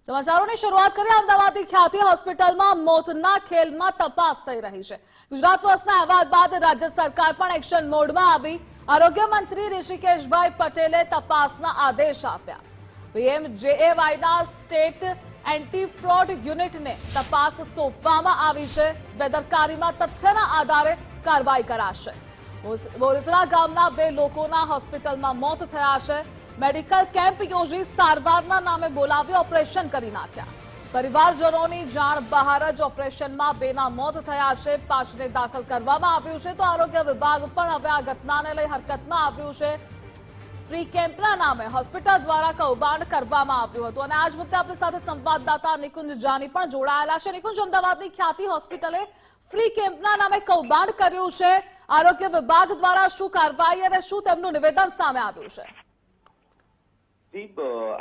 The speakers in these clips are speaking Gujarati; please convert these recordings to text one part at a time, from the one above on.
સમાચારોની શરૂઆત કરીએ અમદાવાદની ખ્યાતિ હોસ્પિટલમાં મોતના ખેલમાં તપાસ થઈ રહી છે। ગુજરાત પોસ્ટના અહેવાલ બાદ રાજ્ય સરકાર પણ એક્શન મોડમાં આવી। આરોગ્ય મંત્રી ઋષિકેશભાઈ પટેલે તપાસના આદેશ આપ્યા। પીએમજેએવાયના સ્ટેટ એન્ટી ફ્રોડ યુનિટને તપાસ સોંપવામાં આવી છે। બેદરકારીમાં તથ્યના આધારે કાર્યવાહી કરાશે। બોરીસણા ગામના 2 લોકોના હોસ્પિટલમાં મોત થયા છે। મેડિકલ કેમ્પ યોજી સારવારના નામે બોલાવી ઓપરેશન કરી નાખ્યા। પરિવારજનોની જાણ બહાર જ ઓપરેશનમાં 2ના મોત થયા છે। 5ને દાખલ કરવામાં આવ્યું છે તો આરોગ્ય વિભાગ પણ હવે આ ઘટનાને લઈ હરકતમાં આવ્યું છે। ફ્રી કેમ્પના નામે હોસ્પિટલ દ્વારા કૌભાંડ કરવામાં આવ્યું હતું અને આજ મુદ્દે આપણી સાથે સંવાદદાતા નિકુંજ જાની પણ જોડાયેલા છે। નિકુંજ, અમદાવાદની ખ્યાતિ હોસ્પિટલે ફ્રી કેમ્પના નામે કૌભાંડ કર્યું છે। આરોગ્ય વિભાગ દ્વારા શું કાર્યવાહી અને શું તેમનું નિવેદન સામે આવ્યું છે?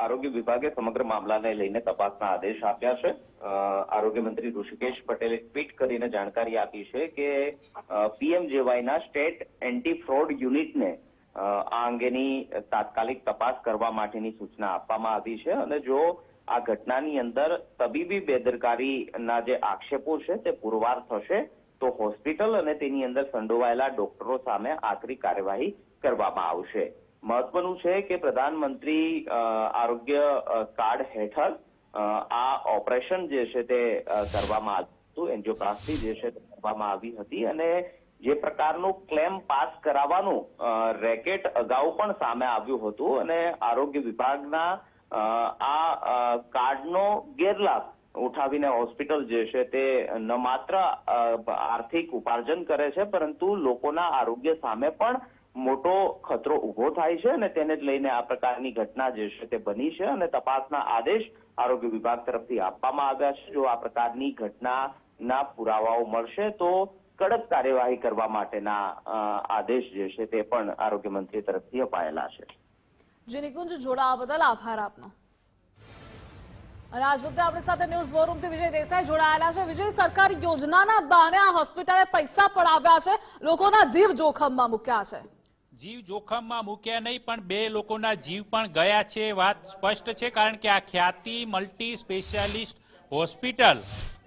આરોગ્ય વિભાગે સમગ્ર મામલાને લઈને તપાસના આદેશ આપ્યા છે। આરોગ્ય મંત્રી ઋષિકેશ પટેલે ટ્વીટ કરીને જાણકારી આપી છે કે પીએમજેવાયના સ્ટેટ એન્ટી ફ્રોડ યુનિટને આ અંગેની તાત્કાલિક તપાસ કરવા માટેની સૂચના આપવામાં આવી છે અને જો આ ઘટનાની અંદર તબીબી બેદરકારીના જે આક્ષેપો છે તે પુરવાર થશે તો હોસ્પિટલ અને તેની અંદર સંડોવાયેલા ડોક્ટરો સામે આકરી કાર્યવાહી કરવામાં આવશે। મહત્વનું છે કે પ્રધાનમંત્રી આરોગ્ય કાર્ડ હેઠળ આ ઓપરેશન જે છે તે કરવામાં આવ્યું હતું। એન્જિયોપ્લાસ્ટી જે છે તે કરવામાં આવી હતી અને જે પ્રકારનું ક્લેમ પાસ કરાવવાનું રેકેટ અગાઉ પણ સામે આવ્યું હતું અને આરોગ્ય વિભાગના આ કાર્ડનો ગેરલાભ ઉઠાવીને હોસ્પિટલ જે છે તે ન માત્ર આર્થિક ઉપાર્જન કરે છે પરંતુ લોકોના આરોગ્ય સામે પણ મોટો ખતરો ઉભો થાય છે અને તેને જ લઈને આ પ્રકારની ઘટના જે છે તે બની છે અને તપાસના આદેશ આરોગ્ય વિભાગ તરફથી આપવામાં આવ્યા છે। જો આ પ્રકારની ઘટનાના પુરાવાઓ મળશે તો કડક કાર્યવાહી કરવા માટેના આદેશ જે છે તે પણ આરોગ્ય મંત્રી તરફથી અપાયેલા છે। જી નિકુંજ, જોડાવા બદલ આભાર આપનો। અને આજ મુદ્દે આપણી સાથે ન્યૂઝ વોર રૂમથી વિજય દેસાઈ જોડાયેલા છે। વિજય, સરકારી યોજનાના બહાને આ હોસ્પિટલે પૈસા પડાવ્યા છે, લોકોના જીવ જોખમમાં મૂક્યા છે। જીવ જોખમમાં મૂક્યા નહીં પણ 2 લોકોના જીવ પણ ગયા છે, વાત સ્પષ્ટ છે। કારણ કે આ ખ્યાતિ મલ્ટી સ્પેશિયાલિસ્ટ હોસ્પિટલ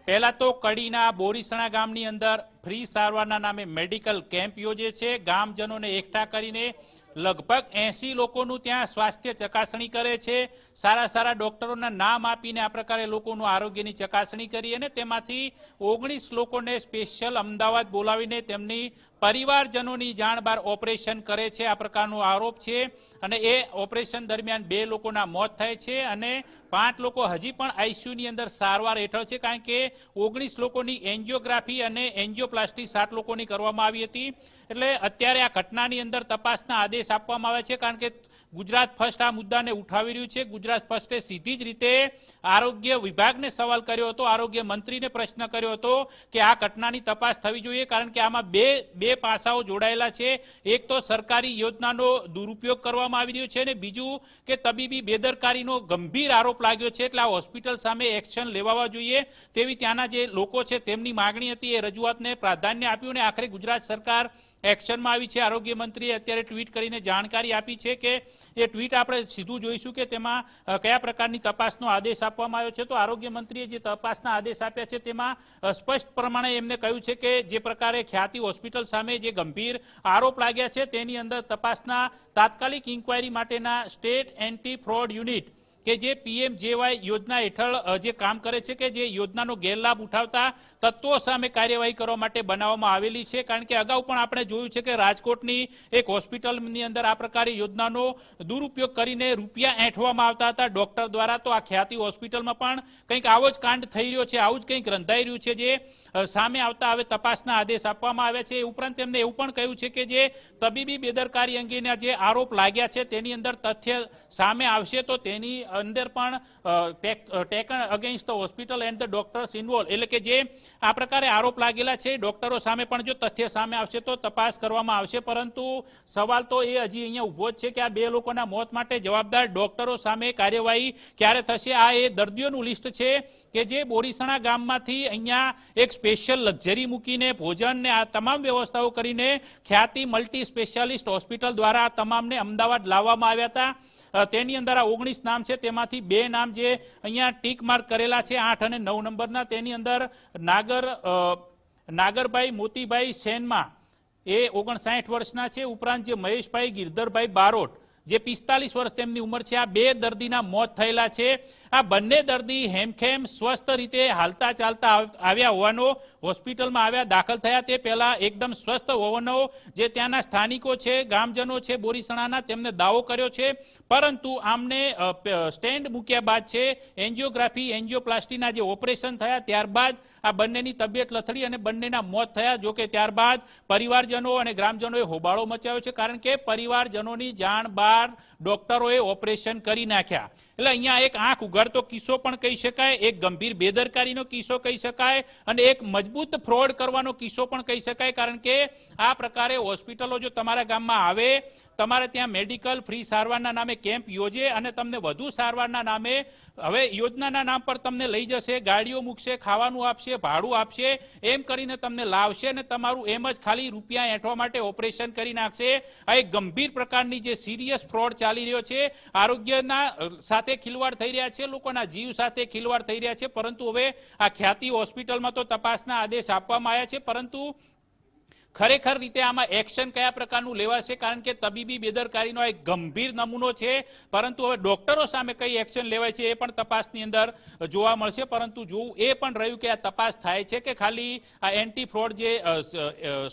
પહેલા તો કડીના બોરીસણા ગામની અંદર ફ્રી સારવારના નામે મેડિકલ કેમ્પ યોજે છે। ગામજનોને એકઠા કરીને લગભગ 80 લોકોનું ત્યાં સ્વાસ્થ્ય ચકાસણી કરે છે। સારા ડોક્ટરોના નામ આપીને આ પ્રકારે લોકોનું આરોગ્યની ચકાસણી કરી અને તેમાંથી 19 લોકોને સ્પેશિયલ અમદાવાદ બોલાવીને તેમની પરિવારજનોની જાણ બહાર ઓપરેશન કરે છે, આ પ્રકારનો આરોપ છે। અને એ ઓપરેશન દરમિયાન 2 લોકોના મોત થાય છે અને 5 લોકો હજી પણ આઈસીયુની અંદર સારવાર હેઠળ છે, કારણ કે 19 લોકોની એન્જિયોગ્રાફી અને એન્જિયોપ્લાસ્ટી 7 લોકોની કરવામાં આવી હતી। એટલે અત્યારે આ ઘટનાની અંદર તપાસના આદેશ આપવામાં આવ્યા છે, કારણ કે ગુજરાત ફર્સ્ટ આ મુદ્દાને ઉઠાવી રહ્યું છે। ગુજરાત ફર્સ્ટે સીધી જ રીતે આરોગ્ય વિભાગને સવાલ કર્યો હતો, આરોગ્ય મંત્રીને પ્રશ્ન કર્યો હતો કે આ ઘટનાની તપાસ થવી જોઈએ, કારણ કે આમાં બે પાસાઓ જોડાયેલા છે। એક તો સરકારી યોજનાનો દુરુપયોગ કરવામાં આવી રહ્યો છે અને બીજું કે તબીબી બેદરકારીનો ગંભીર આરોપ લાગ્યો છે। એટલે આ હોસ્પિટલ સામે એક્શન લેવા જોઈએ તેવી ત્યાંના જે લોકો છે તેમની માગણી હતી, એ રજૂઆતને પ્રાધાન્ય આપ્યું અને આખરે ગુજરાત સરકાર એક્શનમાં આવી છે। આરોગ્ય મંત્રીએ અત્યારે ટ્વીટ કરીને જાણકારી આપી છે કે એ ટ્વીટ આપણે સીધું જોઈશું કે તેમાં કયા પ્રકારની તપાસનો આદેશ આપવામાં આવ્યો છે। તો આરોગ્ય મંત્રીએ જે તપાસના આદેશ આપ્યા છે તેમાં સ્પષ્ટ પ્રમાણે એમને કહ્યું છે કે જે પ્રકારે ખ્યાતિ હોસ્પિટલ સામે જે ગંભીર આરોપ લાગ્યા છે તેની અંદર તપાસના તાત્કાલિક ઇન્કવાયરી માટેના સ્ટેટ એન્ટી ફ્રોડ યુનિટ કે જે પીએમજેવાય યોજના હેઠળ જે કામ કરે છે, કે જે યોજનાનો ગેરલાભ ઉઠાવતા તત્વો સામે કાર્યવાહી કરવા માટે બનાવવામાં આવેલી છે। કારણ કે અગાઉ પણ આપણે જોયું છે કે રાજકોટની એક હોસ્પિટલની અંદર આ પ્રકારે યોજનાનો દુરુપયોગ કરીને રૂપિયા એંઠવામાં આવતા હતા ડોક્ટર દ્વારા। તો આ ખ્યાતિ હોસ્પિટલમાં પણ કંઈક આવો જ કાંડ થઈ રહ્યો છે, આવું જ કંઈક રંધાઈ રહ્યું છે, જે સામે આવતા હવે તપાસના આદેશ આપવામાં આવ્યા છે। એ ઉપરાંત તેમણે એવું પણ કહ્યું છે કે જે તબીબી બેદરકારી અંગેના જે આરોપ લાગ્યા છે તેની અંદર તથ્ય સામે આવશે તો તેની અંદર પણ taken against the hospital and the doctors involve, એટલે કે જે આ પ્રકારે આરોપ લાગેલા છે ડોક્ટરો સામે પણ જો તથ્ય સામે આવશે તો તપાસ કરવામાં આવશે। પરંતુ સવાલ તો એ હજી અહીંયા ઉભો જ છે કે આ 2 લોકોના મોત માટે જવાબદાર ડોક્ટરો સામે કાર્યવાહી ક્યારે થશે? આ એ દર્દીઓનું લિસ્ટ છે કે જે બોરીસણા ગામમાંથી અહીંયા એક સ્પેશિયલ લક્ઝરી મૂકીને ભોજન ને આ તમામ વ્યવસ્થાઓ કરીને ખ્યાતિ મલ્ટી સ્પેશિયાલિસ્ટ હોસ્પિટલ દ્વારા તમામને અમદાવાદ લાવવામાં આવ્યા હતા। તેની અંદર આ 19 નામ છે, તેમાંથી 2 નામ જે અહીંયા ટીક માર્ક કરેલા છે 8 અને 9 નંબરના, તેની અંદર નાગરભાઈ મોતીભાઈ સેનમાં એ 59 વર્ષના છે. ઉપરાંત જે મહેશભાઈ ગિરધરભાઈ બારોટ જે 45 વર્ષ તેમની ઉંમર છે, આ 2 દર્દીના મોત થયેલા છે. આ બંને દર્દી હેમખેમ સ્વસ્થ રીતે હાલતા ચાલતા આવ્યા હોવાનો, હોસ્પિટલમાં આવ્યા દાખલ થયા તે પહેલા એકદમ સ્વસ્થ હોવાનો જે ત્યાંના સ્થાનિકો છે, ગામજનો છે બોરીસણાના, તેમને દાવો કર્યો છે. પરંતુ આમને સ્ટેન્ડ મૂક્યા બાદ છે એન્જિયોગ્રાફી એન્જિયોપ્લાસ્ટીના જે ઓપરેશન થયા ત્યારબાદ આ બંનેની તબિયત લથડી અને બંનેના મોત થયા. જો કે ત્યારબાદ પરિવારજનો અને ગ્રામજનોએ હોબાળો મચાવ્યો છે, કારણ કે પરિવારજનોની જાણ બહાર ડોક્ટરોએ ઓપરેશન કરી નાખ્યા. એટલે અહીંયા એક આંખ ઉઘાડતો કિસ્સો પણ કહી શકાય, એક ગંભીર બેદરકારીનો કિસ્સો કહી શકાય અને એક મજબૂત ફ્રોડ કરવાનો કિસ્સો પણ કહી શકાય. કારણ કે આ પ્રકારે હોસ્પિટલો જો તમારા ગામમાં આવે, તમારે ત્યાં મેડિકલ ફ્રી સારવારના નામે કેમ્પ યોજે અને તમને વધુ સારવારના નામે હવે યોજનાના નામ પર તમને લઈ જશે, ગાડીઓ મૂકશે, ખાવાનું આપશે, ભાડું આપશે, એમ કરીને તમને લાવશે અને તમારું એમ જ ખાલી રૂપિયા એંઠવા માટે ઓપરેશન કરી નાખશે. આ એક ગંભીર પ્રકારની જે સિરિયસ ફ્રોડ ચાલી રહ્યો છે, આરોગ્યના સાથે ખિલવાડ થઈ રહ્યા છે, લોકોના જીવ સાથે ખિલવાડ થઈ રહ્યા છે. પરંતુ હવે આ ખ્યાતિ હોસ્પિટલમાં તો તપાસના આદેશ આપવામાં આવ્યા છે, પરંતુ ખરેખર રીતે આમાં એક્શન કયા પ્રકારનું લેવાશે, કારણ કે તબીબી બેદરકારીનો એક ગંભીર નમૂનો છે. પરંતુ હવે ડોક્ટરો સામે કઈ એક્શન લેવાય છે એ પણ તપાસની અંદર જોવા મળશે. પરંતુ જોવું એ પણ રહ્યું કે આ તપાસ થાય છે કે ખાલી આ એન્ટી ફ્રોડ જે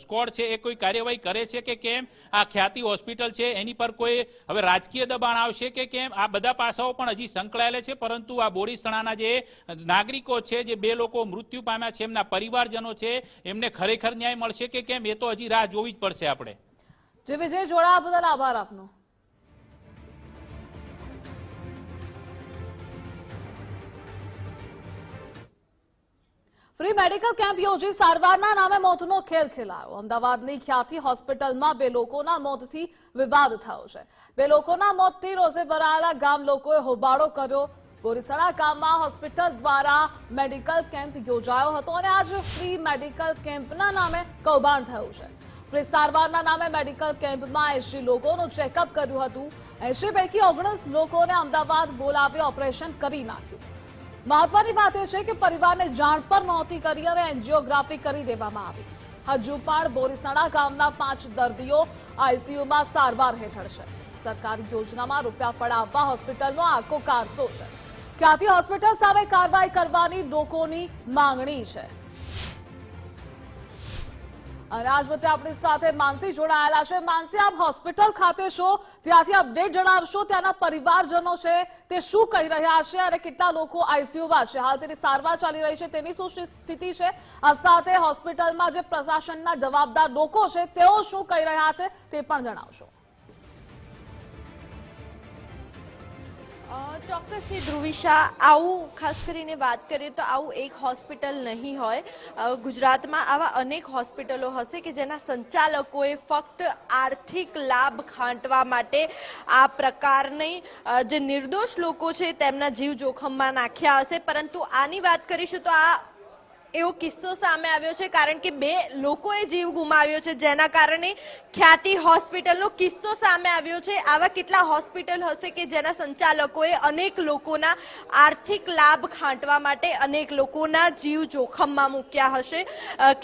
સ્કોડ છે એ કોઈ કાર્યવાહી કરે છે કે કેમ, આ ખ્યાતિ હોસ્પિટલ છે એની પર કોઈ હવે રાજકીય દબાણ આવશે કે કેમ, આ બધા પાસાઓ પણ હજી સંકળાયેલા છે. પરંતુ આ બોરીસણાના જે નાગરિકો છે, જે 2 લોકો મૃત્યુ પામ્યા છે, એમના પરિવારજનો છે, એમને ખરેખર ન્યાય મળશે કે કેમ એ તો હજી રાહ જોવી જ પડશે આપણે. જે વિજય જોડાવા બદલ આભાર આપનો. ફ્રી મેડિકલ કેમ્પ યોજી સારવારના નામે મોતનો ખેલ ખેલાયો. અમદાવાદની ખ્યાતિ હોસ્પિટલમાં 2 લોકોના મોતથી વિવાદ થયો છે. 2 લોકોના મોતથી રોષે ભરાયેલા ગામ લોકોએ હોબાળો કર્યો. બોરીસણા ગામમાં હોસ્પિટલ દ્વારા મેડિકલ કેમ્પ યોજાયો હતો અને આજ ફ્રી મેડિકલ કેમ્પના નામે કૌભાંડ થયું છે. ફ્રી સારવારના નામે મેડિકલ કેમ્પમાં 80 લોકોનું ચેકઅપ કર્યું હતું. 80 પૈકી 19 લોકોને અમદાવાદ બોલાવી ઓપરેશન કરી નાખ્યું. મહત્વની વાત એ છે કે પરિવારને જાણ પર નહોતી કરી અને એન્જિયોગ્રાફી કરી દેવામાં આવી. હજુ પણ બોરીસણા ગામના 5 દર્દીઓ આઈસીયુમાં સારવાર હેઠળ છે. સરકારી યોજનામાં રૂપિયા પડાવવા હોસ્પિટલનો આખો કારસો છે. ખ્યાતિ હોસ્પિટલ સામે કાર્યવાહી કરવાની લોકોની માંગણી છે. અને આજ વખતે આપણી સાથે માનસી જોડાયેલા છે. માનસી, આપ હોસ્પિટલ ખાતે છો, ત્યાંથી અપડેટ જણાવશો. ત્યાંના પરિવારજનો છે તે શું કહી રહ્યા છે અને કેટલા લોકો આઈસીયુમાં છે, હાલ તેની સારવાર ચાલી રહી છે તેની શું સ્થિતિ છે? આ સાથે હોસ્પિટલમાં જે પ્રશાસનના જવાબદાર લોકો છે તેઓ શું કહી રહ્યા છે તે પણ જણાવશો. ચોક્કસથી ધ્રુવિશા, આવું ખાસ કરીને વાત કરીએ તો આવું એક હોસ્પિટલ નહીં હોય. ગુજરાતમાં આવા અનેક હોસ્પિટલો હશે કે જેના સંચાલકોએ ફક્ત આર્થિક લાભ ખાંટવા માટે આ પ્રકારની જે નિર્દોષ લોકો છે તેમના જીવ જોખમમાં નાખ્યા હશે. પરંતુ આની વાત કરીશું તો આ એવો કિસ્સો સામે આવ્યો છે, કારણ કે 2 લોકોએ જીવ ગુમાવ્યો છે, જેના કારણે ખ્યાતિ હોસ્પિટલનો કિસ્સો સામે આવ્યો છે. આવા કેટલા હોસ્પિટલ હશે કે જેના સંચાલકોએ અનેક લોકોના આર્થિક લાભ ખાંટવા માટે અનેક લોકોના જીવ જોખમમાં મૂક્યા હશે.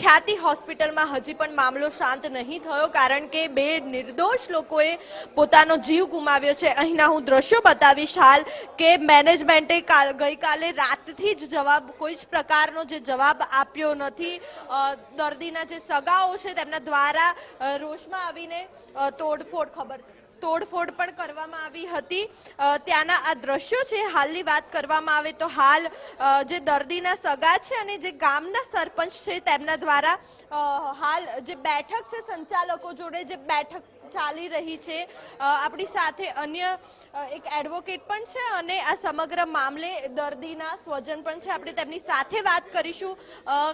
ખ્યાતિ હોસ્પિટલમાં હજી પણ મામલો શાંત નહીં થયો, કારણ કે 2 નિર્દોષ લોકોએ પોતાનો જીવ ગુમાવ્યો છે. અહીંના હું દ્રશ્યો બતાવીશ હાલ કે મેનેજમેન્ટે ગઈકાલે રાતથી જ કોઈ જ પ્રકારનો જે જવાબ આપ્યો નથી. દર્દીના જે સગાઓ છે તેમના દ્વારા રોષમાં આવીને તોડફોડ પણ કરવામાં આવી હતી. ત્યાંના આ દ્રશ્યો છે. હાલની વાત કરવામાં આવે તો હાલ જે દર્દીના સગા છે અને જે ગામના સરપંચ છે તેમના દ્વારા હાલ જે બેઠક છે, સંચાલકો જોડે જે બેઠક ચાલી રહી છે. આપણી સાથે અન્ય એક એડવોકેટ પણ છે અને આ સમગ્ર મામલે દર્દીના સ્વજન પણ છે. આપણે તેમની સાથે વાત કરીશું.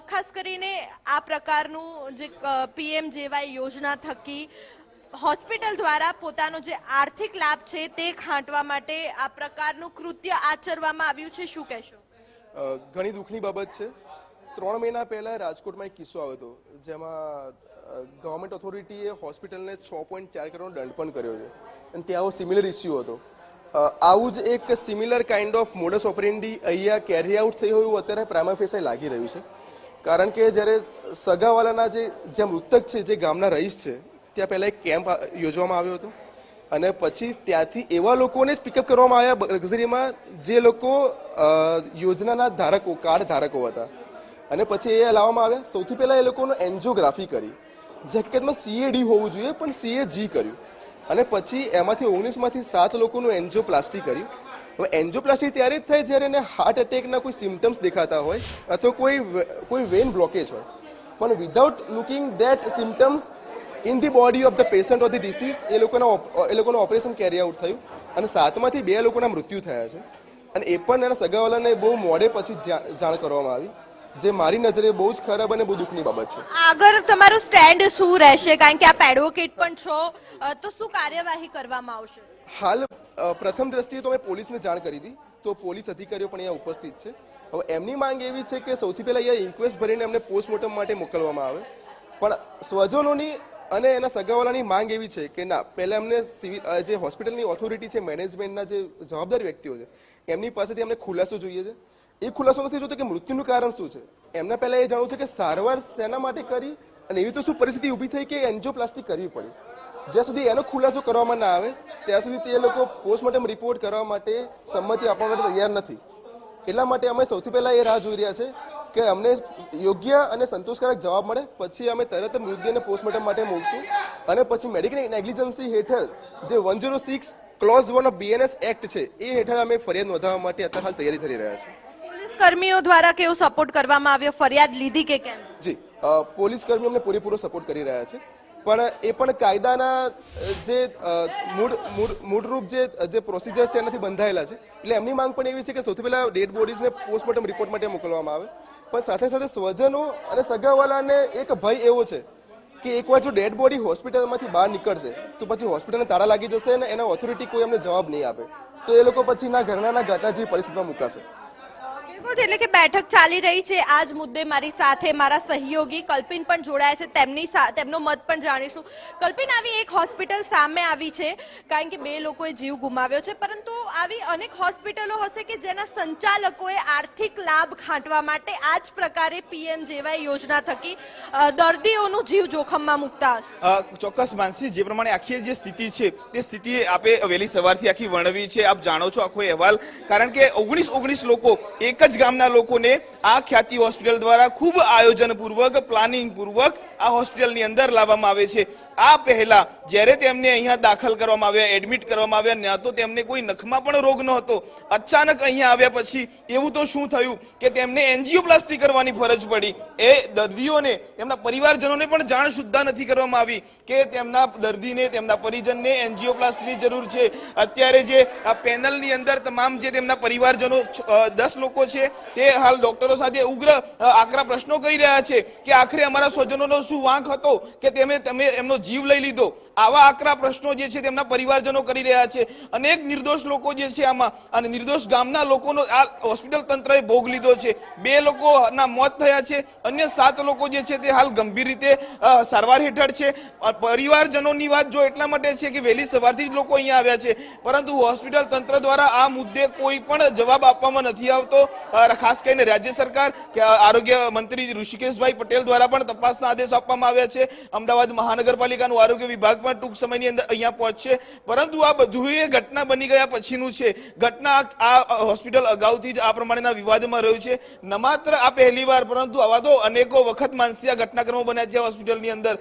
ખાસ કરીને આ પ્રકારનું જે PMJY યોજના થકી હોસ્પિટલ દ્વારા પોતાનો જે આર્થિક લાભ છે તે ખાંટવા માટે આ પ્રકારનું કૃત્ય આચરવામાં આવ્યું છે, શું કહેશો? ઘણી દુઃખની બાબત છે. 3 મહિના પહેલા રાજકોટમાં એક કિસ્સો આવ્યો હતો, જેમાં ગવર્મેન્ટ ઓથોરિટીએ હોસ્પિટલને 6.4 કરોડનો દંડ પણ કર્યો છે અને ત્યાં સિમિલર ઇસ્યુ હતો. આવું જ એક similar kind of modus operandi અહીંયા કેરી આઉટ થઈ હોય એવું અત્યારે પ્રાઇમા ફેસે લાગી રહ્યું છે. કારણ કે જ્યારે સગાવાલાના જે મૃતક છે, જે ગામના રહીશ છે, ત્યાં પહેલાં એક કેમ્પ યોજવામાં આવ્યો હતો અને પછી ત્યાંથી એવા લોકોને જ પિકઅપ કરવામાં આવ્યા લક્ઝરીમાં જે લોકો યોજનાના ધારકો, કાર્ડ ધારકો હતા અને પછી એ લાવવામાં આવ્યા. સૌથી પહેલાં એ લોકોનો એન્જિયોગ્રાફી કરી, જે હકીકતમાં CAD હોવું જોઈએ પણ CAG કર્યું અને પછી એમાંથી 19માંથી 7 લોકોનું એન્જિયોપ્લાસ્ટી કર્યું. હવે એન્જિયોપ્લાસ્ટી ત્યારે જ થાય જ્યારે એને હાર્ટ એટેકના કોઈ સિમ્ટમ્સ દેખાતા હોય અથવા કોઈ વેન બ્લોકેજ હોય, પણ without looking that symptoms in the body of the patient or the disease એ લોકોનું ઓપરેશન કેરી આઉટ થયું અને 7માંથી 2 લોકોના મૃત્યુ થયા છે. અને એ પણ એના સગાવાલાને બહુ મોડે પછી જાણ કરવામાં આવી, જે મારી નજરે બહુ જ ખરાબ અને બહુ દુઃખની બાબત છે. આગળ તમારું સ્ટેન્ડ શું રહેશે, કારણ કે આપ એડવોકેટ પણ છો, તો શું કાર્યવાહી કરવામાં આવશે? હાલ પ્રથમ દ્રષ્ટિએ તો અમે પોલીસને જાણ કરી હતી, તો પોલીસ અધિકારીઓ પણ અહીંયા ઉપસ્થિત છે. હવે એમની માંગ એવી છે કે સૌથી પહેલાં અહીંયા ઇન્ક્વેસ્ટ ભરીને એમને પોસ્ટમોર્ટમ માટે મોકલવામાં આવે, પણ સ્વજનોની અને એના સગાવાલાની માંગ એવી છે કે ના, પહેલાં એમને જે હોસ્પિટલની ઓથોરિટી છે, મેનેજમેન્ટના જે જવાબદાર વ્યક્તિઓ છે, એમની પાસેથી અમને ખુલાસો જોઈએ છે. એ ખુલાસો નથી જોતો કે મૃત્યુનું કારણ શું છે, એમને પહેલાં એ જાણવું છે કે સારવાર શેના માટે કરી અને એવી તો શું પરિસ્થિતિ ઊભી થઈ કે એન્જિયોપ્લાસ્ટી કરવી પડી. જ્યાં સુધી એનો ખુલાસો કરવામાં ના આવે ત્યાં સુધી તે લોકો પોસ્ટમોર્ટમ રિપોર્ટ કરવા માટે સંમતિ આપવા માટે તૈયાર નથી. એટલા માટે અમે સૌથી પહેલાં એ રાહ જોઈ રહ્યા છે કે અમને યોગ્ય અને સંતોષકારક જવાબ મળે, પછી અમે તરત મૃતદેહને પોસ્ટમોર્ટમ માટે મોકશું અને પછી મેડિકલ નેગ્લિજન્સી હેઠળ જે 106 ક્લોઝ 1 ઓફ BNS એક્ટ છે એ હેઠળ અમે ફરિયાદ નોંધાવવા માટે અત્યારે હાલ તૈયારી કરી રહ્યા છીએ. પોલીસ કર્મીઓ દ્વારા કેવો સપોર્ટ કરવામાં આવ્યો, ફરિયાદ લીધી કે કેમ? જી, પોલીસ કર્મીઓ અમને પૂરેપૂરો સપોર્ટ કરી રહ્યા છે, પણ એ પણ કાયદાના જે મૂળરૂપ જે પ્રોસિજર છે એનાથી બંધાયેલા છે. એટલે એમની માંગ પણ એવી છે કે સૌથી પહેલાં ડેડ બોડીઝને પોસ્ટમોર્ટમ રિપોર્ટ માટે મોકલવામાં આવે, પણ સાથે સાથે સ્વજનો અને સગાવાલાને એક ભય એવો છે કે એકવાર જો ડેડ બોડી હોસ્પિટલમાંથી બહાર નીકળશે તો પછી હોસ્પિટલને તાળા લાગી જશે અને એના ઓથોરિટી કોઈ એમને જવાબ નહીં આપે, તો એ લોકો પછી ના ઘરના જેવી પરિસ્થિતિમાં મુકાશે. એટલે કે બેઠક ચાલી રહી છે, આ જ મુદ્દે મારી સાથે મારા સહયોગી કલ્પિન પણ જોડાયા છે, તેમનો મત પણ જાણીશું. કલ્પિન, આવી એક હોસ્પિટલ સામે આવી છે, કારણ કે 2 લોકોએ જીવ ગુમાવ્યો છે, પરંતુ આવી અનેક હોસ્પિટલો હશે કે જેના સંચાલકોએ આર્થિક લાભ ખાંટવા માટે આ જ પ્રકારે PMJY યોજના થકી દર્દીઓનું જીવ જોખમમાં મૂકતા હશે. ચોક્કસ માનસી, જે પ્રમાણે આખી જે સ્થિતિ છે તે સ્થિતિ આપે વહેલી સવારથી આખી વર્ણવી છે. આપ જાણો છો આખો અહેવાલ, કારણ કે 19 લોકો એક જ ગામના લોકોને આ ખ્યાતિ હોસ્પિટલ દ્વારા ખૂબ આયોજનપૂર્વક, પ્લાનિંગપૂર્વક આ હોસ્પિટલની અંદર લાવવામાં આવે છે. આ પહેલા જ્યારે તેમને અહીંયા દાખલ કરવામાં આવ્યા, એડમિટ કરવામાં આવ્યા, ન તો તેમને કોઈ નખમાં પણ રોગ ન હતો, અચાનક અહીંયા આવ્યા પછી એવું તો શું થયું કે તેમને એન્જિયોપ્લાસ્ટી કરવાની ફરજ પડી. એ દર્દીઓને, તેમના પરિવારજનોને પણ જાણ સુદ્ધા નથી કરવામાં આવી કે તેમના દર્દીને, તેમના પરિજનને એન્જિયોપ્લાસ્ટીની જરૂર છે. અત્યારે જે આ પેનલની અંદર તમામ જે તેમના પરિવારજનો 10 લોકો છે તે હાલ ડોક્ટરો સાથે ઉગ્ર આકરા પ્રશ્નો કરી રહ્યા છે કે આખરે અમારા સ્વજનોનો શું વાંક હતો કે તમે એમનો જીવ લઈ લીધો. આવા આકરા પ્રશ્નો જે છે તેમના પરિવારજનો કરી રહ્યા છે. અનેક નિર્દોષ લોકો જે છે આમાં, અને નિર્દોષ ગામના લોકોનો આ હોસ્પિટલ તંત્રએ ભોગ લીધો છે. 2 લોકોના મોત થયા છે, અન્ય 7 લોકો જે છે તે હાલ ગંભીર રીતે સારવાર હેઠળ છે. પરિવારજનોની વાત જો એટલા માટે છે કે વહેલી સવારથી જ લોકો અહીંયા આવ્યા છે, પરંતુ હોસ્પિટલ તંત્ર દ્વારા આ મુદ્દે કોઈ પણ જવાબ આપવામાં નથી આવતો. ખાસ કરીને રાજ્ય સરકાર કે આરોગ્ય મંત્રી ઋષિકેશભાઈ પટેલ દ્વારા પણ તપાસના આદેશ આપવામાં આવ્યા છે. અમદાવાદ મહાનગરપાલિકાનું આરોગ્ય વિભાગ પણ ટૂંક સમયની અંદર અહીંયા પહોંચશે, પરંતુ આ બધું એ ઘટના બની ગયા પછીનું છે. ઘટના આ હોસ્પિટલ અગાઉથી જ આ પ્રમાણેના વિવાદમાં રહ્યું છે. ન માત્ર આ પહેલીવાર, પરંતુ આવા તો અનેકો વખત માનસી આ ઘટનાક્રમો બન્યા છે હોસ્પિટલની અંદર.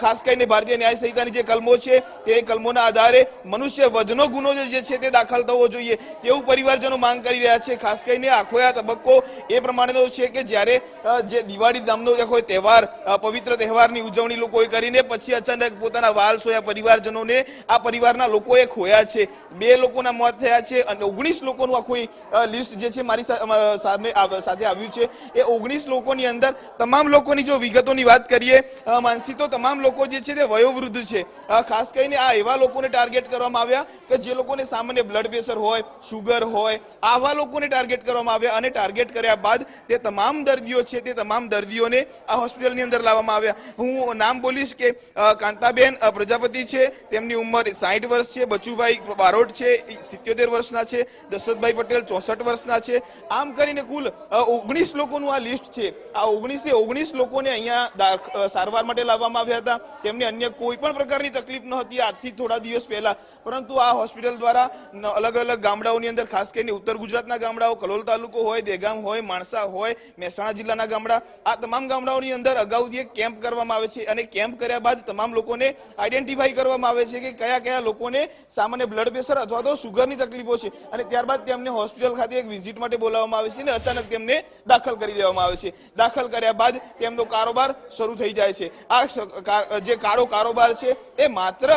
ખાસ કરીને ભારતીય ન્યાય સંહિતાની જે કલમો છે તે કલમોના આધારે મનુષ્ય વધનો ગુનો જે છે તે દાખલ થવો જોઈએ તેવું પરિવારજનો માંગ કરી રહ્યા છે. ખાસ કરીને આખો આ તબક્કો એ પ્રમાણેનો છે કે જ્યારે જે દિવાળી નામનો કોઈ તહેવાર, પવિત્ર તહેવારની ઉજવણી લોકોએ કરીને પછી અચાનક પોતાના વાલ સોયા પરિવારજનોને આ પરિવારના લોકોએ ખોયા છે. 2 લોકોના મોત થયા છે અને 19 લોકોનું આખું લિસ્ટ જે છે મારી સાથે આવ્યું છે. એ 19 લોકોની અંદર તમામ લોકોની જો વિગતોની વાત કરીએ માનસી, તો તમામ લોકો જે છે તે વયોવૃદ્ધ છે. ખાસ કરીને આ એવા લોકોને ટાર્ગેટ કરવામાં આવ્યા કે જે લોકોને સામાન્ય બ્લડ પ્રેશર હોય, શુગર હોય, આવા લોકોને ટાર્ગેટ કરવામાં આવ્યા. અને હોસ્પિટલને ટાર્ગેટ કર્યા બાદ તે તમામ દર્દીઓ છે તે તમામ દર્દીઓને આ હોસ્પિટલની અંદર લાવવામાં આવ્યા. હું નામ બોલીશ કે કાંતાબેન પ્રજાપતિ છે, તેમની ઉંમર 60 વર્ષ છે. બચુભાઈ બારોટ છે 77 વર્ષના છે. દશરથભાઈ પટેલ 64 વર્ષના છે. આમ કરીને કુલ 19 લોકોનું આ લિસ્ટ છે. આ 19 લોકોને અહીંયા સારવાર માટે લાવવામાં આવ્યા હતા. તેમને અન્ય કોઈ પણ પ્રકારની તકલીફ ન હતી આજથી થોડા દિવસ પહેલા, પરંતુ આ હોસ્પિટલ દ્વારા અલગ અલગ ગામડાઓની અંદર, ખાસ કરીને ઉત્તર ગુજરાતના ગામડાઓ, કલોલ તાલુકો હોય, દેગામ હોય, માણસા હોય, મહેસાણા જિલ્લાના ગામડા, આ તમામ ગામડાઓની અંદર અગાઉથી એક કેમ્પ કરવામાં આવે છે અને કેમ્પ કર્યા બાદ તમામ લોકોને આઈડેન્ટિફાઈ કરવામાં આવે છે કે કયા કયા લોકોને સામાન્ય બ્લડ પ્રેશર અથવા તો શુગરની તકલીફો છે, અને ત્યારબાદ તેમને હોસ્પિટલ ખાતે એક વિઝિટ માટે બોલાવવામાં આવે છે અને અચાનક તેમને દાખલ કરી દેવામાં આવે છે. દાખલ કર્યા બાદ તેમનો કારોબાર શરૂ થઈ જાય છે. આ જે કાળો કારોબાર છે એ માત્ર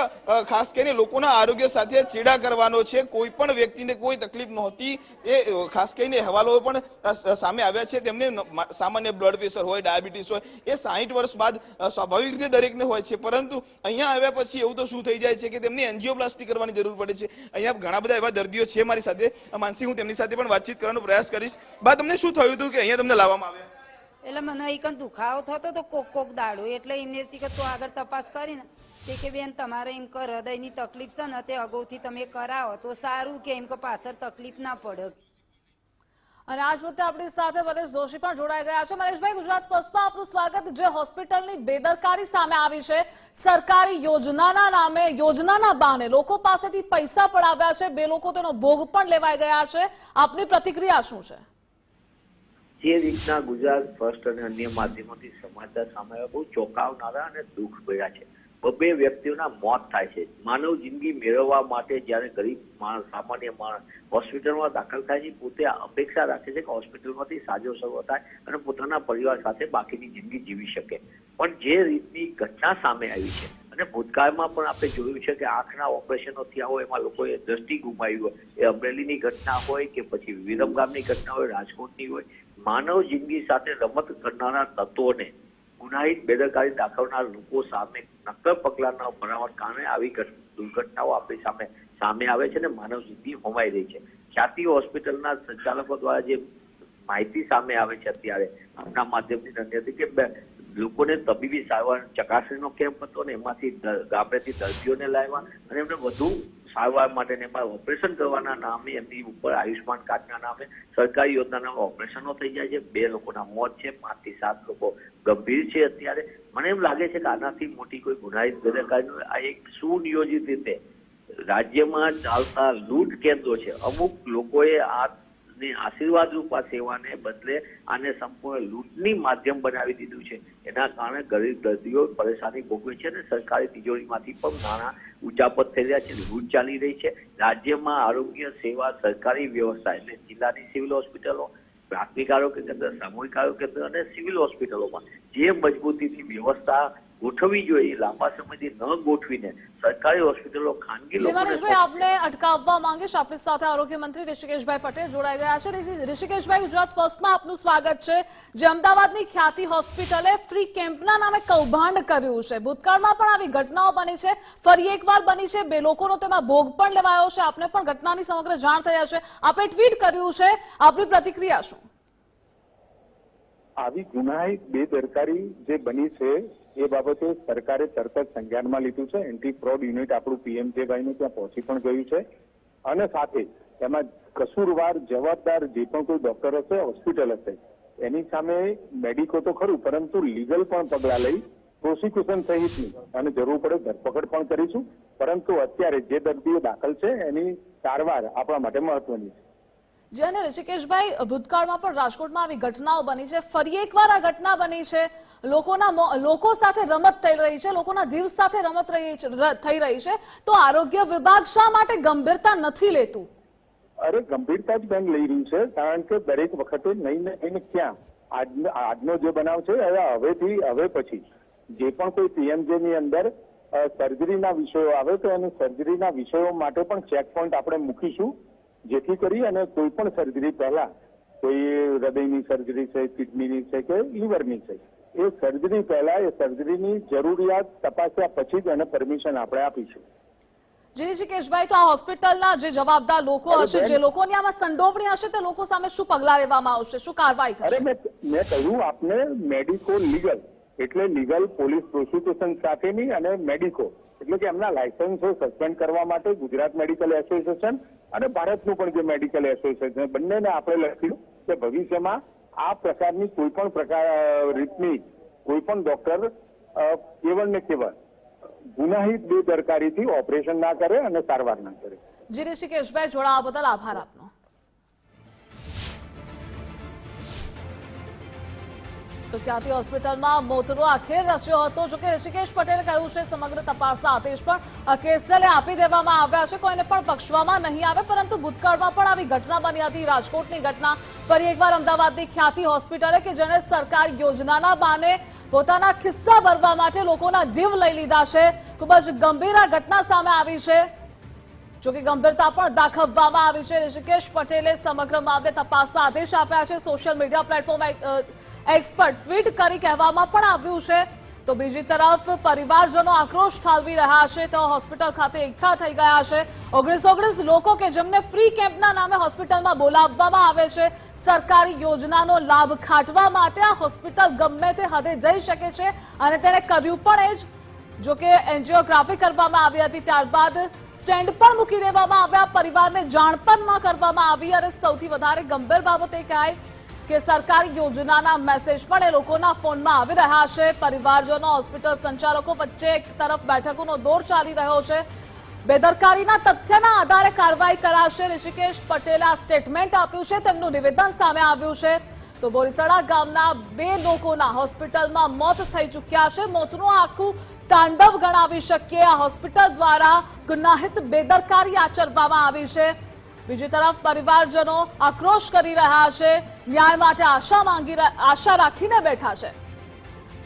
ખાસ કરીને લોકોના આરોગ્ય સાથે ચેડા કરવાનો છે. કોઈ પણ વ્યક્તિને કોઈ તકલીફ નહોતી. એ ખાસ કરીને અહેવાલો પણ સામે આવ્યા છે. તેમને સામાન્ય બ્લડ પ્રેશર હોય, ડાયાબિટીસ હોય, એ 60 વર્ષ બાદ સ્વાભાવિક રીતે દરેકને હોય છે, પરંતુ અહીંયા આવ્યા પછી એવું તો શું થઈ જાય છે કે તેમને એન્જિયોપ્લાસ્ટી કરવાની જરૂર પડે છે. અહીંયા ઘણા બધા એવા દર્દીઓ છે મારી સાથે. માનસી, હું તેમની સાથે પણ વાતચીત કરવાનો પ્રયાસ કરીશ. બા, તમને શું થયું હતું કે અહીંયા તમને લાવવામાં આવ્યા? એટલે મને એક દુખાવો થતો તો કોક દાડો, એટલે એમને શીખે તો આગળ તપાસ કરીને તે કે બેન તમારે એમ કે હૃદયની તકલીફ છે ને તે અગાઉથી તમે કરાવો તો સારું, કે એમ કે પાછળ તકલીફ ના પડે. અને આજ મુદ્દે આપણી સાથે મનીષ જોશી પણ જોડાઈ ગયા છે. મનીષભાઈ, ગુજરાત ફર્સ્ટમાં આપનું સ્વાગત. જે હોસ્પિટલની બેદરકારી સામે આવી છે, સરકારી યોજનાના નામે, યોજનાના બહાને લોકો પાસેથી પૈસા પડાવ્યા છે, બે લોકો તેનો ભોગ પણ લેવાઈ ગયા છે, આપની પ્રતિક્રિયા શું છે? જે રીતના ગુજરાત ફર્સ્ટ અને અન્ય માધ્યમોથી સમાચાર સામે આવ્યા બહુ ચોંકાવનારા અને દુઃખ ભર્યા છે. 2 વ્યક્તિઓના મોત થાય છે. માનવ જિંદગી મેળવવા માટે જ્યારે ગરીબ માણસ, સામાન્ય માણસ હોસ્પિટલમાં દાખલ થાય છે, પોતે અપેક્ષા રાખે છે કે હોસ્પિટલમાંથી સાજો સર્વ થાય અને પોતાના પરિવાર સાથે બાકીની જિંદગી જીવી શકે. પણ જે રીતની ઘટના સામે આવી છે, અને ભૂતકાળમાં પણ આપણે જોયું છે કે આંખના ઓપરેશનો થયા હોય, એમાં લોકોએ દ્રષ્ટિ ગુમાવી હોય, એ અમરેલીની ઘટના હોય કે પછી વિરમગામની ઘટના હોય, રાજકોટની હોય, માનવ જિંદગી સાથે રમત કરનારા તત્વોને, ગુનાહિત બેદરકારી દાખવનાર લોકો સામે નક્કર પગલાં ન ભરવાના કારણે આવી દુર્ઘટનાઓ આપણી સામે આવે છે અને માનવ જિંદગી હોમાઈ રહી છે. ખ્યાતિ હોસ્પિટલના સંચાલકો દ્વારા જે માહિતી સામે આવે છે અત્યારે આપના માધ્યમથી ધન્યથી કે લોકોને તબીબી સારવાર ચકાસણીનો કેમ્પ હતો ને એમાંથી ગામડેથી દર્દીઓને લાવ્યા અને એમને વધુ સારવાર માટે એમાં ઓપરેશન કરવાના નામે એમની ઉપર આયુષ્માન કાર્ડના નામે સરકારી યોજનાના ઓપરેશનો થઈ જાય છે. 2 લોકોના મોત છે, 5 થી 7 લોકો ગંભીર છે. અત્યારે મને એમ લાગે છે કે આનાથી મોટી કોઈ ગુનાહિત બેદરકારી આ એક સુનિયોજિત રીતે રાજ્યમાં ચાલતા લૂંટ કેન્દ્રો છે. અમુક લોકોએ આશીર્વાદ રૂપા સેવાને બદલે આને સંપૂર્ણ લૂંટની માધ્યમ બનાવી દીધું છે. એના કારણે ગરીબ દર્દીઓ પરેશાની ભોગવે છે અને સરકારી તિજોરીમાંથી પણ નાણાં ઉચાપત થઈ રહ્યા છે, લૂંટ ચાલી રહી છે. રાજ્યમાં આરોગ્ય સેવા સરકારી વ્યવસ્થા એટલે જિલ્લાની સિવિલ હોસ્પિટલો, પ્રાથમિક આરોગ્ય કેન્દ્ર, સામૂહિક આરોગ્ય કેન્દ્ર અને સિવિલ હોસ્પિટલોમાં જે મજબૂતીથી વ્યવસ્થા ગોઠવવી જોઈએ લાંબા સમયથી ન ગોઠવીને સરકારી હોસ્પિટલો ખાનગી મનીષભાઈ, આપને અટકાવવા માંગીશ. આપણી સાથે આરોગ્ય મંત્રી ઋષિકેશભાઈ પટેલ જોડાઈ ગયા છે. ઋષિકેશભાઈ, ગુજરાત ફર્સ્ટમાં આપનું સ્વાગત છે. જે અમદાવાદની ખ્યાતિ હોસ્પિટલે ફ્રી કેમ્પના નામે કૌભાંડ કર્યું છે, ભૂતકાળમાં પણ આવી ઘટનાઓ બની છે, ફરી એકવાર બની છે, 2 લોકોનો તેમાં ભોગ પણ લેવાયો છે. આપને પણ ઘટનાની સમગ્ર જાણ થઈ હશે, આપે ટ્વીટ કર્યું છે, આપની પ્રતિક્રિયા શું? આવી ગુનાહિત બેદરકારી જે બની છે એ બાબતે સરકારે તરત જ સંજ્ઞાનમાં લીધું છે. એન્ટી ફ્રોડ યુનિટ આપણું PMJYનું ત્યાં પહોંચી પણ ગયું છે અને સાથે એમાં કસૂરવાર જવાબદાર જે પણ કોઈ ડોક્ટર હશે, હોસ્પિટલ હશે, એની સામે મેડિકો તો ખરું પરંતુ લીગલ પણ પગલાં લઈ પ્રોસિક્યુશન સહિતની અને જરૂર પડે ધરપકડ પણ કરીશું. પરંતુ અત્યારે જે દર્દીઓ દાખલ છે એની સારવાર આપણા માટે મહત્વની છે. જે અને ઋષિકેશભાઈ, ભૂતકાળમાં પણ રાજકોટમાં આવી ઘટનાઓ બની છે, ફરી એકવાર આ ઘટના બની છે, લોકો સાથે રમત થઈ રહી છે, લોકોના જીવ સાથે રમત થઈ રહી છે, તો આરોગ્ય વિભાગ શા માટે ગંભીરતા નથી લેતું? અરે ગંભીરતા જ બેન લઈ રહ્યું છે, કારણ કે દરેક વખતે નહીં ને એને ક્યાં આજનો જે બનાવ છે હવે પછી જે પણ કોઈ PMJ ની અંદર સર્જરીના વિષયો આવે તો એની સર્જરીના વિષયો માટે પણ ચેક પોઈન્ટ આપણે મૂકીશું, જેથી કરી અને કોઈ પણ સર્જરી પહેલા કોઈ હૃદયની સર્જરી છે, કિડનીની છે કે લીવરની છે, એ સર્જરી પહેલા એ સર્જરીની જરૂરિયાત તપાસ્યા પછી જ એને પરમિશન આપણે આપીશું. જી ઋષિકેશભાઈ, તો આ હોસ્પિટલના જે જવાબદાર લોકો હશે, જે લોકોની આમાં સંડોવણી હશે, તે લોકો સામે શું પગલાં લેવામાં આવશે, શું કાર્યવાહી થશે? અરે મેં કહ્યું આપને મેડિકો લીગલ એટલે લીગલ પોલીસ પ્રોસિક્યુશન સાથેની અને મેડિકો એટલે કે એમના લાયસન્સો સસ્પેન્ડ કરવા માટે ગુજરાત મેડિકલ એસોસિએશન અને ભારતનું પણ જે મેડિકલ એસોસિએશન બંનેને આપણે લખ્યું કે ભવિષ્યમાં આ પ્રકારની કોઈ પણ રીતની કોઈ પણ ડોક્ટર કેવળ ને કેવળ ગુનાહિત બેદરકારીથી ઓપરેશન ના કરે અને સારવાર ના કરે. જી ઋષિકેશભાઈ, જોડાવા બદલ આભાર આપનો. તો ખ્યાતિ હોસ્પિટલમાં મોતનો આખેર રચ્યો હતો. જોકે ઋષિકેશ પટેલે કહ્યું છે સમગ્ર તપાસના આદેશ પણ કેસલે આપી દેવામાં આવ્યા છે, કોઈને પણ પક્ષવામાં નહીં આવે. પરંતુ ભૂતકાળમાં પણ આવી ઘટના બની હતી, રાજકોટની ઘટના. ફરી એકવાર અમદાવાદની ખ્યાતિ હોસ્પિટલે કે જેને સરકાર યોજનાના બહાને પોતાના ખિસ્સા ભરવા માટે લોકોના જીવ લઈ લીધા છે. ખૂબ જ ગંભીર આ ઘટના સામે આવી છે. જોકે ગંભીરતા પણ દાખવવામાં આવી છે. ઋષિકેશ પટેલે સમગ્ર મામલે તપાસના આદેશ આપ્યા છે. Social media platform expert tweet કરી કહેવામાં પણ આવ્યું છે. તો બીજી તરફ પરિવારજનો આક્રોશ ઠાલવી રહ્યા છે. તેઓ હોસ્પિટલ ખાતે એકઠા થઈ ગયા છે. 19 લોકો કે જેમને ફ્રી કેમ્પના નામે હોસ્પિટલમાં બોલાવવામાં આવે છે સરકારી યોજનાનો લાભ ખાટવા માટે. આ હોસ્પિટલ ગમે તે હદે જઈ શકે છે અને તેણે કર્યું પણ એ જ. જોકે એન્જિયોગ્રાફી કરવામાં આવી હતી, ત્યારબાદ સ્ટેન્ડ પણ મૂકી દેવામાં આવ્યા, પરિવારને જાણ પણ ન કરવામાં આવી. અને સૌથી વધારે ગંભીર બાબત એ કહેવાય કે સરકારી યોજનાના મેસેજ પણ એ લોકોના ફોનમાં આવી રહ્યા છે. પરિવારજનો, હોસ્પિટલ સંચાલકો વચ્ચે એક તરફ બેઠકોનો દોર ચાલી રહ્યો છે. બેદરકારીના તથ્યના આધારે કાર્યવાહી કરાશે. ઋષિકેશ પટેલે આ સ્ટેટમેન્ટ આપ્યું છે, તેમનું નિવેદન સામે આવ્યું છે. તો બોરીસણા ગામના 2 લોકોના હોસ્પિટલમાં મોત થઈ ચૂક્યા છે. મોતનું આખું તાંડવ ગણાવી શકીએ. આ હોસ્પિટલ દ્વારા ગુનાહિત બેદરકારી આચરવામાં આવી છે. બીજી તરફ પરિવારજનો આક્રોશ કરી રહ્યા છે, ન્યાય માટે આશા રાખીને બેઠા છે.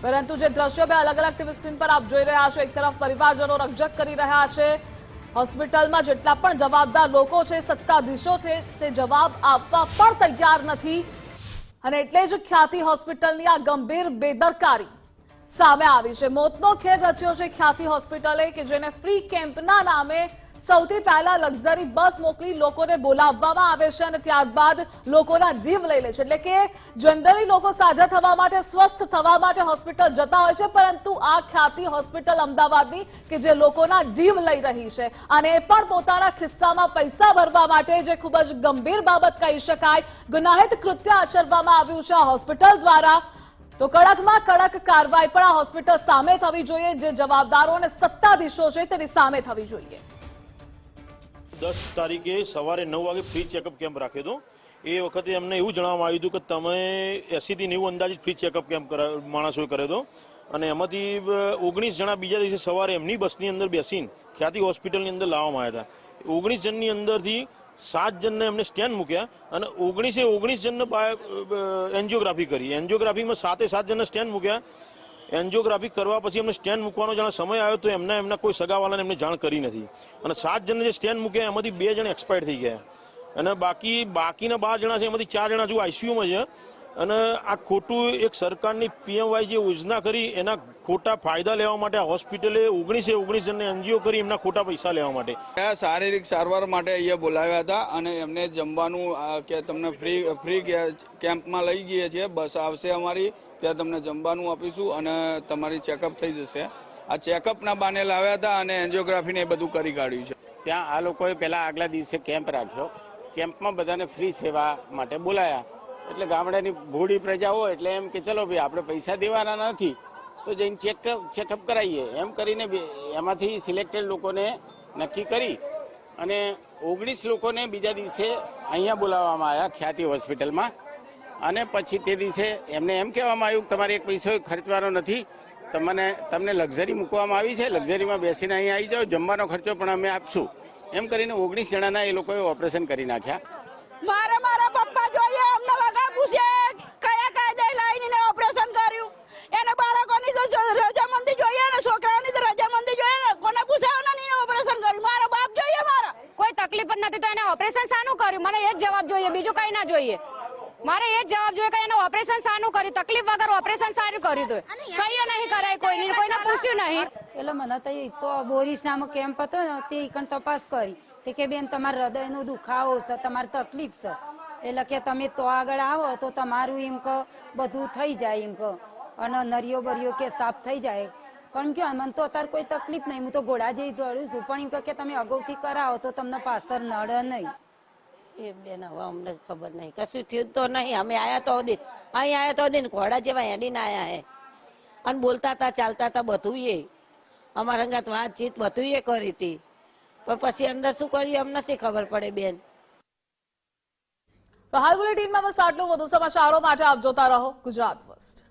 પરંતુ જે દ્રશ્યો બે અલગ અલગ ટીવી સ્ક્રીન પર આપ જોઈ રહ્યા છો, એક તરફ પરિવારજનો રકઝક કરી રહ્યા છે. હોસ્પિટલમાં જેટલા પણ જવાબદાર લોકો છે, સત્તાધીશો છે, તે જવાબ આપવા પણ તૈયાર નથી. અને એટલે જ ખ્યાતિ હોસ્પિટલની આ ગંભીર બેદરકારી સામે આવી છે. મોતનો ખેદ રચ્યો છે ખ્યાતિ હોસ્પિટલે કે જેને ફ્રી કેમ્પના નામે સૌથી પહેલા લક્ઝરી બસ મોકલી લોકોને બોલાવવામાં આવે છે અને ત્યારબાદ લોકોના જીવ લઈ લે છે. એટલે કે જનરલી લોકો સાજા થવા માટે, સ્વસ્થ થવા માટે હોસ્પિટલ જતા હોય છે, પરંતુ આ ખ્યાતિ હોસ્પિટલ અમદાવાદની કે જે લોકોના જીવ લઈ રહી છે અને એ પણ પોતાના ખિસ્સામાં પૈસા ભરવા માટે, જે ખૂબ જ ગંભીર બાબત કહી શકાય. ગુનાહિત કૃત્ય આચરવામાં આવ્યું છે આ હોસ્પિટલ દ્વારા. તો કડકમાં કડક કાર્યવાહી પણ આ હોસ્પિટલ સામે થવી જોઈએ. જે જવાબદારો અને સત્તાધીશો છે તેની સામે થવી જોઈએ. 10 તારીખે સવારે 9 વાગે ફ્રી ચેકઅપ કેમ્પ રાખ્યો હતો. એ વખતે અમને એવું જણાવવામાં આવ્યું હતું કે તમે 80 થી 90 અંદાજિત ફ્રી ચેકઅપ કેમ્પ માણસોએ કર્યો હતો અને એમાંથી 19 જણા બીજા દિવસે સવારે એમની બસની અંદર બેસીને ખ્યાતિ હોસ્પિટલની અંદર લાવવામાં આવ્યા હતા. 19 જણની અંદરથી 7 જણને એમને સ્ટેન્ડ મૂક્યા અને 19 જણને એન્જિયોગ્રાફી કરી. એન્જિયોગ્રાફીમાં 7 જણને સ્ટેન્ડ મૂક્યા. એન્જિયોગ્રાફી કરવા પછી એમને સ્ટેન્ડ મૂકવાનો જાણે સમય આવ્યો તો એમના કોઈ સગાવાલાને એમને જાણ કરી નથી. અને 7 જણને જે સ્ટેન્ડ મૂક્યા એમાંથી 2 જણ એક્સપાયર થઈ ગયા અને બાકીના 12 જણા છે એમાંથી 4 જણા હજુ આઈસીયુમાં છે. અને આ ખોટું એક સરકારની પીએમવાય જે યોજના કરી એના ખોટા ફાયદા લેવા માટે આ હોસ્પિટલે 19 જણને એનજીઓ કરી એમના ખોટા પૈસા લેવા માટે શારીરિક સારવાર માટે અહીંયા બોલાવ્યા હતા અને એમને જમવાનું કે તમને ફ્રી કેમ્પમાં લઈ જઈએ છીએ, બસ આવશે અમારી, ત્યાં તમને જમવાનું આપીશું અને તમારી ચેકઅપ થઈ જશે. આ ચેકઅપના બાને લાવ્યા હતા અને એન્જિયોગ્રાફીને એ બધું કરી કાઢ્યું છે. ત્યાં આ લોકોએ પહેલાં આગલા દિવસે કેમ્પ રાખ્યો. કેમ્પમાં બધાને ફ્રી સેવા માટે બોલાયા. એટલે ગામડાની ભોળી પ્રજા હોય એટલે એમ કે ચલો ભાઈ આપણે પૈસા દેવાના નથી તો જઈને ચેકઅપ કરાવીએ એમ કરીને એમાંથી સિલેક્ટેડ લોકોને નક્કી કરી અને 19 લોકોને બીજા દિવસે અહીંયા બોલાવવામાં આવ્યા ખ્યાતિ હોસ્પિટલમાં. અને પછી તે દિવસે એમને એમ કહેવામાં આવ્યું કે તમારે એક પૈસો ખર્ચવાનો નથી, તમને લક્ઝરી મૂકવામાં આવી છે, લક્ઝરીમાં બેસીને અહીંયા આવી જાઓ, જમવાનો ખર્ચો પણ અમે આપશું. એમ કરીને 19 જણાના એ લોકોએ ઓપરેશન કરી નાખ્યા. મારા પપ્પા જોઈએ અમને વગર પૂછે કયા કાયદે લઈને ઓપરેશન કર્યું. એને બાળકોની તો રજામંદી જોઈએ ને છોકરાઓની તો રજામંદી જોઈએ ને, કોને પૂછાવના નહીં ઓપરેશન કર્યું. મારા બાપ જોઈએ, મારા કોઈ તકલીફ જ નથી તો એને ઓપરેશન શાનું કર્યું? મને એ જ જવાબ જોઈએ, બીજું કઈ ના જોઈએ. મારે એ જ જવાબ જોઈએ કે એને ઓપરેશન શાનું કર્યું? તકલીફ વગર ઓપરેશન શાનું કર્યું? તો સહી નહીં કરાય, કોઈને પૂછ્યું નહીં. એટલે મને તો બોરીસનામાં કેમ્પ હતો ને તે ઈકણ તપાસ કરી તે કે બેન તમારે હૃદયનો દુખાવો છે, તમારે તકલીફ છે, એટલે કે તમે તો આગળ આવો તો તમારું એમ કે બધું થઈ જાય એમ કે અને નરિયો બરિયો કે સાફ થઈ જાય. પણ કે મને તો અત્યારે કોઈ તકલીફ નહીં, હું તો ઘોડા જેવી દોડું છું, પણ એમ કે તમે અગાઉથી કરાવો તો તમને પાછળ નડે નહીં. એ બેન હવે અમને ખબર નહીં, કશું થયું તો નહીં. અમે આયા તો દિન અહીં આયા તો દિન ઘોડા જેવા હેડીને આયા હે અને બોલતા હતા ચાલતા હતા બધું એ અમારા અંગાત વાતચીત બધું એ કરી હતી, પણ પછી અંદર શું કર્યું અમને શી ખબર પડે બેન. તો હાલ બુલેટિનમાં બસ આટલું. વધુ સમાચારો માટે આપ જોતા રહો ગુજરાત ફર્સ્ટ.